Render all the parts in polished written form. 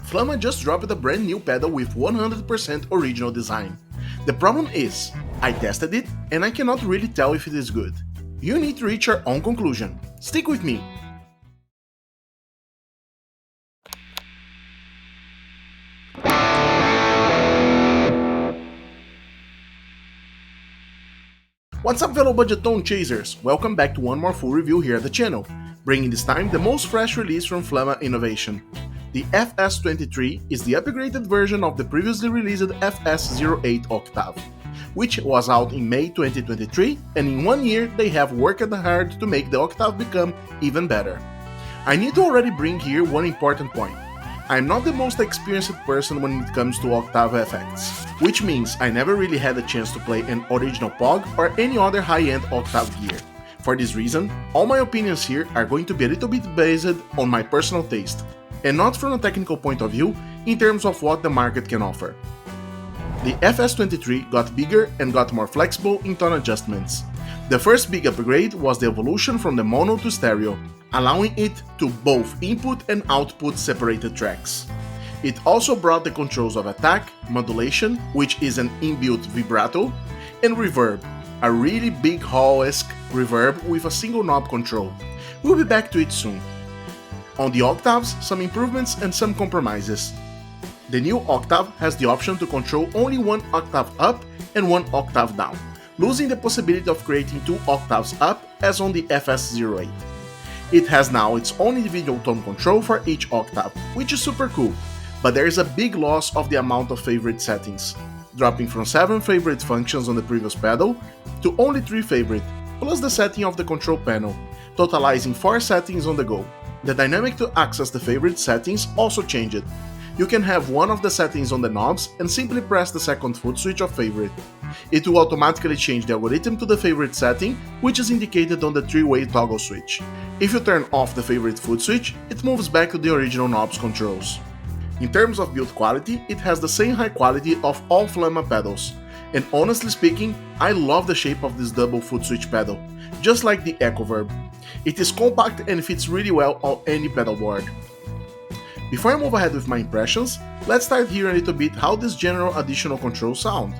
Flamma just dropped a brand new pedal with 100% original design. The problem is, I tested it and I cannot really tell if it is good. You need to reach your own conclusion. Stick with me! What's up fellow budget tone chasers, welcome back to one more full review here at the channel, bringing this time the most fresh release from Flamma Innovation. The FS23 is the upgraded version of the previously released FS08 Octave, which was out in May 2023, and in 1 year they have worked hard to make the Octave become even better. I need to already bring here one important point. I am not the most experienced person when it comes to octave effects, which means I never really had a chance to play an original POG or any other high-end octave gear. For this reason, all my opinions here are going to be a little bit based on my personal taste, and not from a technical point of view in terms of what the market can offer. The FS23 got bigger and got more flexible in tone adjustments. The first big upgrade was the evolution from the mono to stereo, allowing it to both input and output separated tracks. It also brought the controls of attack, modulation, which is an inbuilt vibrato, and reverb, a really big hall-esque reverb with a single knob control. We'll be back to it soon. On the octaves, some improvements and some compromises. The new octave has the option to control only one octave up and one octave down, losing the possibility of creating two octaves up as on the FS08. It has now its own individual tone control for each octave, which is super cool, but there is a big loss of the amount of favorite settings, dropping from 7 favorite functions on the previous pedal to only 3 favorite, plus the setting of the control panel, totalizing 4 settings on the go. The dynamic to access the favorite settings also changed. You can have one of the settings on the knobs and simply press the second foot switch of favorite. It will automatically change the algorithm to the favorite setting, which is indicated on the 3-way toggle switch. If you turn off the favorite foot switch, it moves back to the original knobs controls. In terms of build quality, it has the same high quality of all Flamma pedals, and honestly speaking, I love the shape of this double foot switch pedal, just like the Echo Verb. It is compact and fits really well on any pedal board. Before I move ahead with my impressions, let's start here a little bit how this general additional controls sound.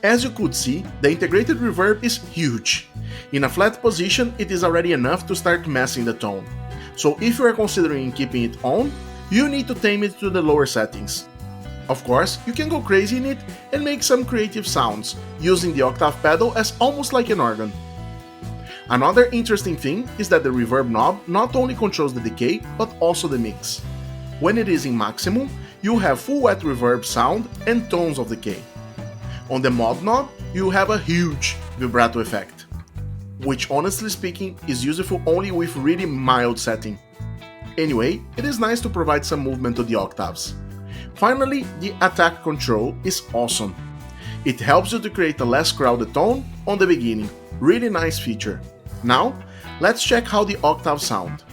As you could see, the integrated reverb is huge. In a flat position, it is already enough to start messing the tone. So if you are considering keeping it on, you need to tame it to the lower settings. Of course, you can go crazy in it and make some creative sounds, using the octave pedal as almost like an organ. Another interesting thing is that the reverb knob not only controls the decay, but also the mix. When it is in maximum, you have full wet reverb sound and tones of decay. On the mod knob, you have a huge vibrato effect, which honestly speaking is useful only with really mild setting. Anyway, it is nice to provide some movement to the octaves. Finally, the attack control is awesome. It helps you to create a less crowded tone on the beginning, really nice feature. Now, let's check how the octaves sound.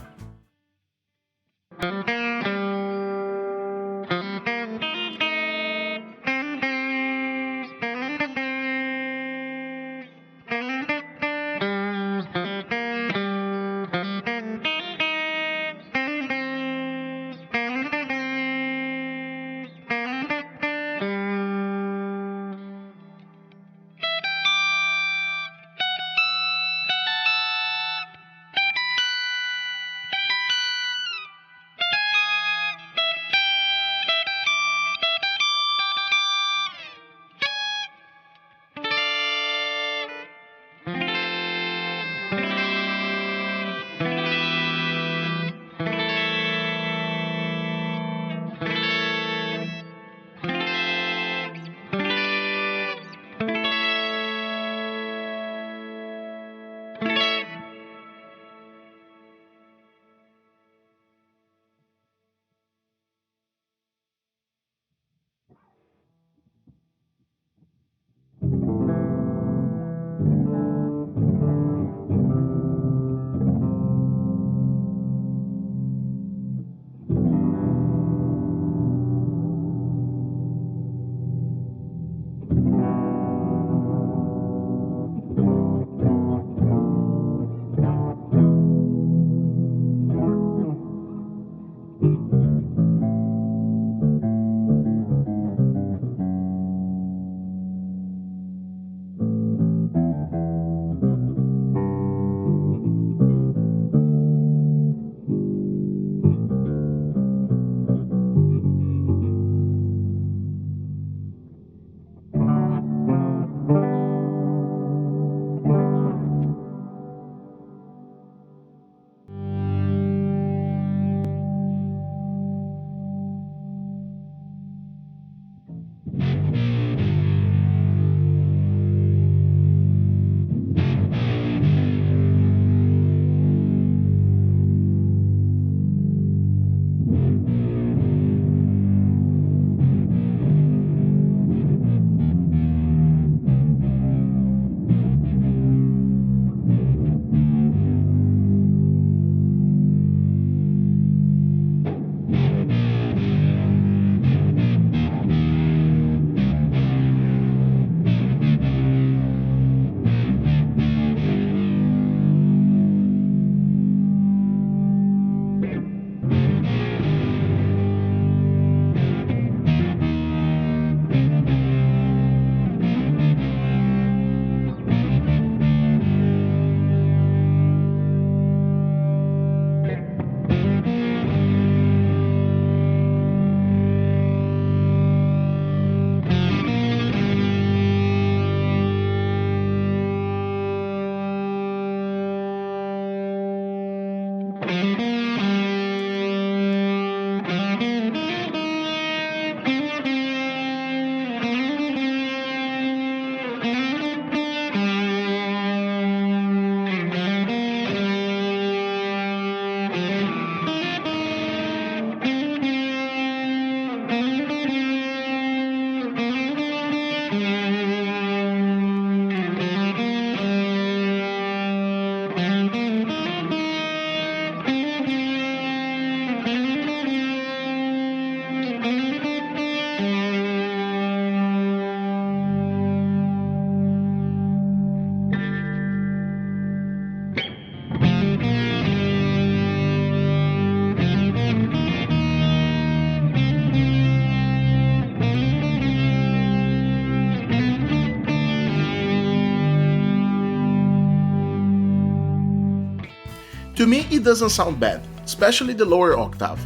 To me, it doesn't sound bad, especially the lower octave.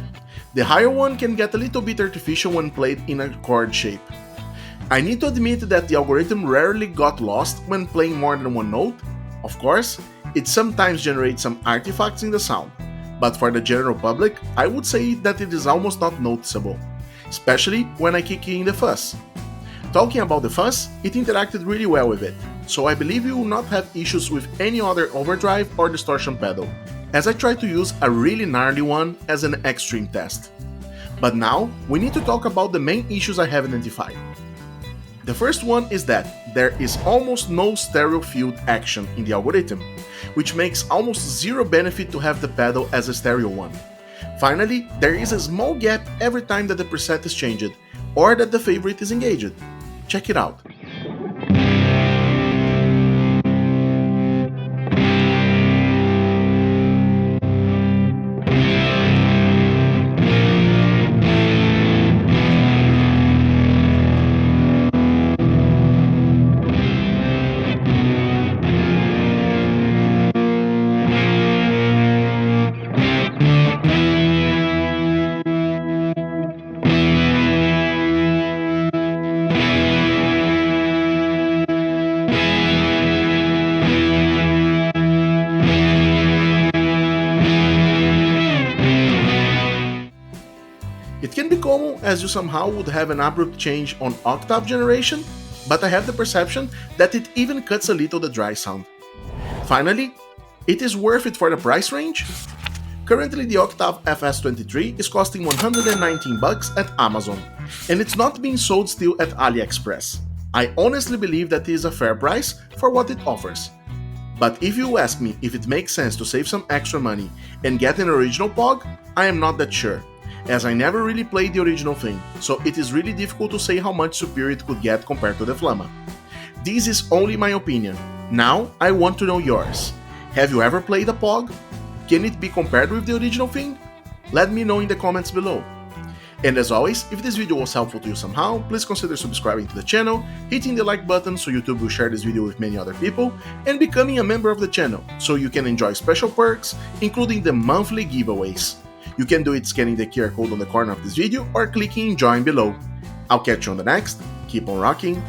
The higher one can get a little bit artificial when played in a chord shape. I need to admit that the algorithm rarely got lost when playing more than one note. Of course, it sometimes generates some artifacts in the sound, but for the general public, I would say that it is almost not noticeable, especially when I kick in the fuzz. Talking about the fuzz, it interacted really well with it, so I believe you will not have issues with any other overdrive or distortion pedal, as I tried to use a really gnarly one as an extreme test. But now, we need to talk about the main issues I have identified. The first one is that there is almost no stereo field action in the algorithm, which makes almost zero benefit to have the pedal as a stereo one. Finally, there is a small gap every time that the preset is changed, or that the favorite is engaged. Check it out. It can be common as you somehow would have an abrupt change on octave generation, but I have the perception that it even cuts a little the dry sound. Finally, it is worth it for the price range? Currently the Octave FS23 is costing $119 at Amazon, and it's not being sold still at AliExpress. I honestly believe that it is a fair price for what it offers. But if you ask me if it makes sense to save some extra money and get an original POG, I am not that sure, as I never really played the original thing, so it is really difficult to say how much superior it could get compared to the Flamma. This is only my opinion. Now I want to know yours. Have you ever played a POG? Can it be compared with the original thing? Let me know in the comments below. And as always, if this video was helpful to you somehow, please consider subscribing to the channel, hitting the like button so YouTube will share this video with many other people, and becoming a member of the channel so you can enjoy special perks, including the monthly giveaways. You can do it scanning the QR code on the corner of this video or clicking join below. I'll catch you on the next. Keep on rocking.